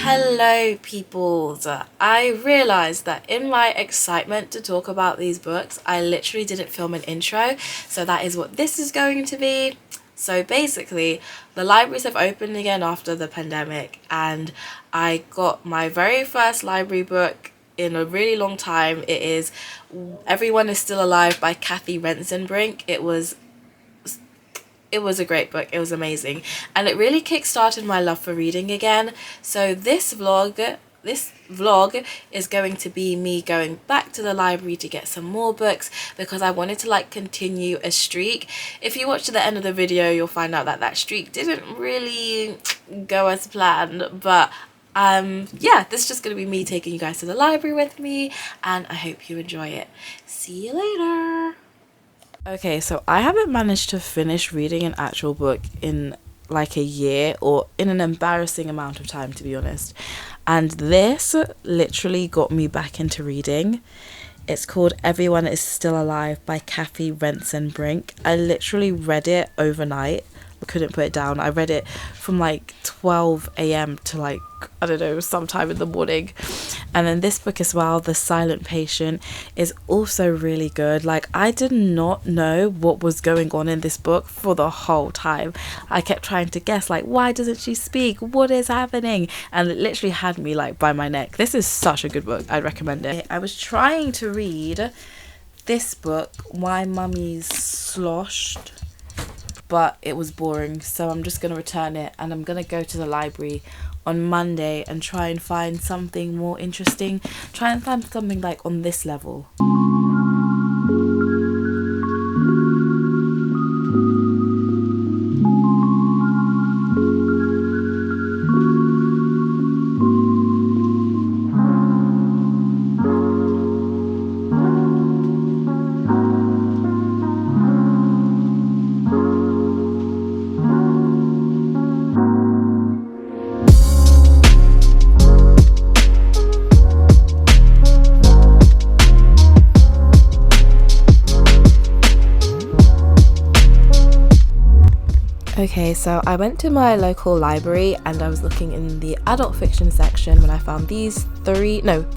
Hello peoples. I realized that in my excitement to talk about these books, I literally didn't film an intro, so that is what this is going to be. So basically, the libraries have opened again after the pandemic, and I got my very first library book in a really long time. It is Everyone is Still Alive by Cathy Rentzenbrink. It was a great book. It was amazing, and it really kick-started my love for reading again. So this vlog is going to be me going back to the library to get some more books because I wanted to continue a streak. If you watch to the end of the video, you'll find out that that streak didn't really go as planned, but yeah, this is just going to be me taking you guys to the library with me, and I hope you enjoy it. See you later. Okay, so I haven't managed to finish reading an actual book in like a year, or in an embarrassing amount of time, to be honest. And this literally got me back into reading. It's called Everyone is Still Alive by Cathy Rentzenbrink. I literally read it overnight. I couldn't put it down. I read it from 12 a.m. to I don't know, sometime in the morning. And then this book as well, The Silent Patient, is also really good. I did not know what was going on in this book for the whole time. I kept trying to guess, why doesn't she speak? What is happening? And it literally had me by my neck. This is such a good book. I'd recommend it. I was trying to read this book, Why Mummy's Sloshed, but it was boring, so I'm just going to return it, and I'm going to go to the library on Monday and try and find something more interesting. Try and find something on this level. Okay, so I went to my local library and I was looking in the adult fiction section when I found these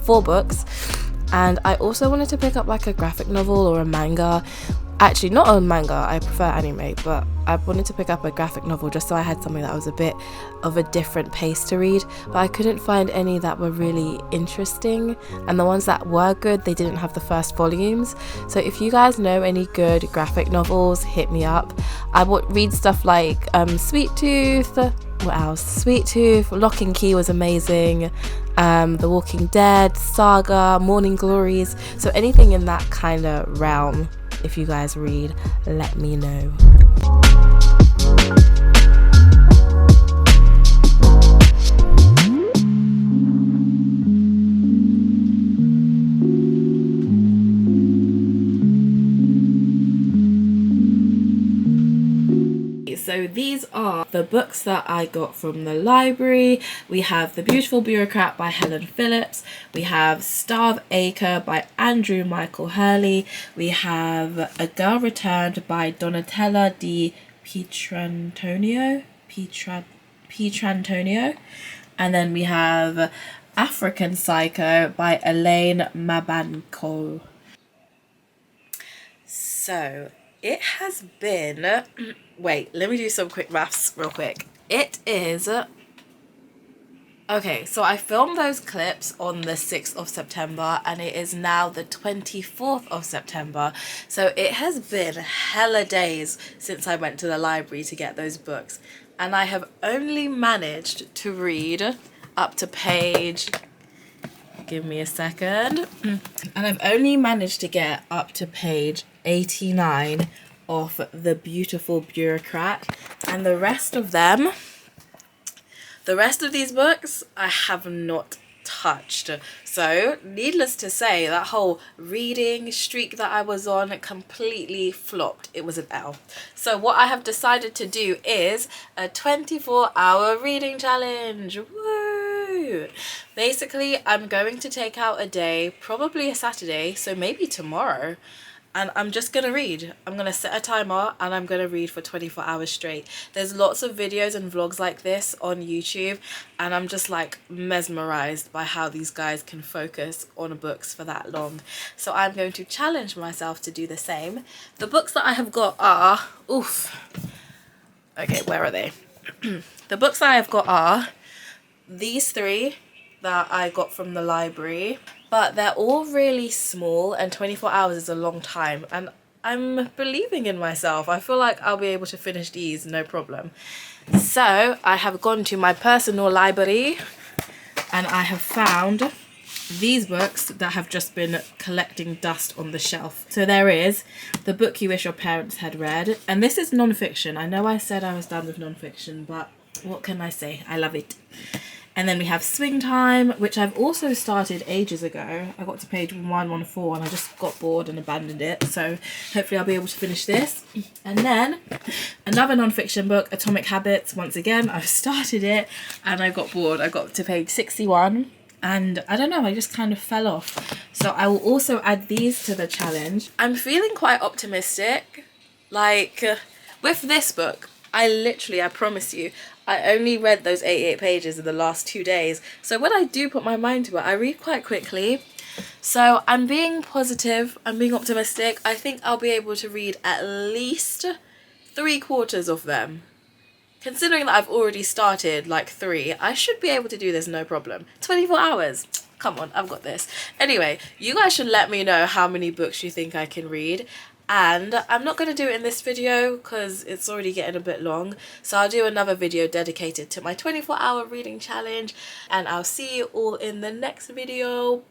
four books. And I also wanted to pick up a graphic novel or a manga. Actually, not a manga, I prefer anime, but I wanted to pick up a graphic novel just so I had something that was a bit of a different pace to read, but I couldn't find any that were really interesting, and the ones that were good, they didn't have the first volumes. So if you guys know any good graphic novels, hit me up. I would read stuff like Sweet Tooth, what else? Sweet Tooth, Lock and Key was amazing, The Walking Dead, Saga, Morning Glories, so anything in that kind of realm. If you guys read, let me know. So these are the books that I got from the library. We have The Beautiful Bureaucrat by Helen Phillips. We have Starve Acre by Andrew Michael Hurley. We have A Girl Returned by Donatella di Pietrantonio. And then we have African Psycho by Elaine Mabanko. So it has been... Wait, let me do some quick maths real quick. It is... Okay, so I filmed those clips on the 6th of September and it is now the 24th of September. So it has been hella days since I went to the library to get those books. And I have only managed to read up to page... Give me a second. And I've only managed to get up to page 89 of The Beautiful Bureaucrat, and the rest of these books I have not touched. So needless to say, that whole reading streak that I was on completely flopped. It was an L. So what I have decided to do is a 24-hour reading challenge. Woo! Basically, I'm going to take out a day, probably a Saturday, so maybe tomorrow, and I'm just gonna read. I'm gonna set a timer and I'm gonna read for 24 hours straight. There's lots of videos and vlogs like this on YouTube, and I'm just like mesmerized by how these guys can focus on books for that long. So I'm going to challenge myself to do the same. The books that I have got are, okay, where are they? The books that I have got are these three that I got from the library, but they're all really small, and 24 hours is a long time, and I'm believing in myself. I feel like I'll be able to finish these no problem. So I have gone to my personal library and I have found these books that have just been collecting dust on the shelf. So there is The Book You Wish Your Parents Had Read, and this is non-fiction. I know I said I was done with non-fiction, but what can I say? I love it. And then we have Swing Time, which I've also started ages ago. I got to page 114 and I just got bored and abandoned it. So hopefully I'll be able to finish this. And then another non-fiction book, Atomic Habits. Once again, I've started it and I got bored. I got to page 61 and I don't know, I just kind of fell off. So I will also add these to the challenge. I'm feeling quite optimistic. Like with this book, I promise you, I only read those 88 pages in the last 2 days. So when I do put my mind to it, I read quite quickly. So I'm being positive, I'm being optimistic. I think I'll be able to read at least 3/4 of them. Considering that I've already started like 3, I should be able to do this no problem. 24 hours. Come on, I've got this. Anyway, you guys should let me know how many books you think I can read. And I'm not going to do it in this video because it's already getting a bit long. So I'll do another video dedicated to my 24-hour reading challenge. And I'll see you all in the next video.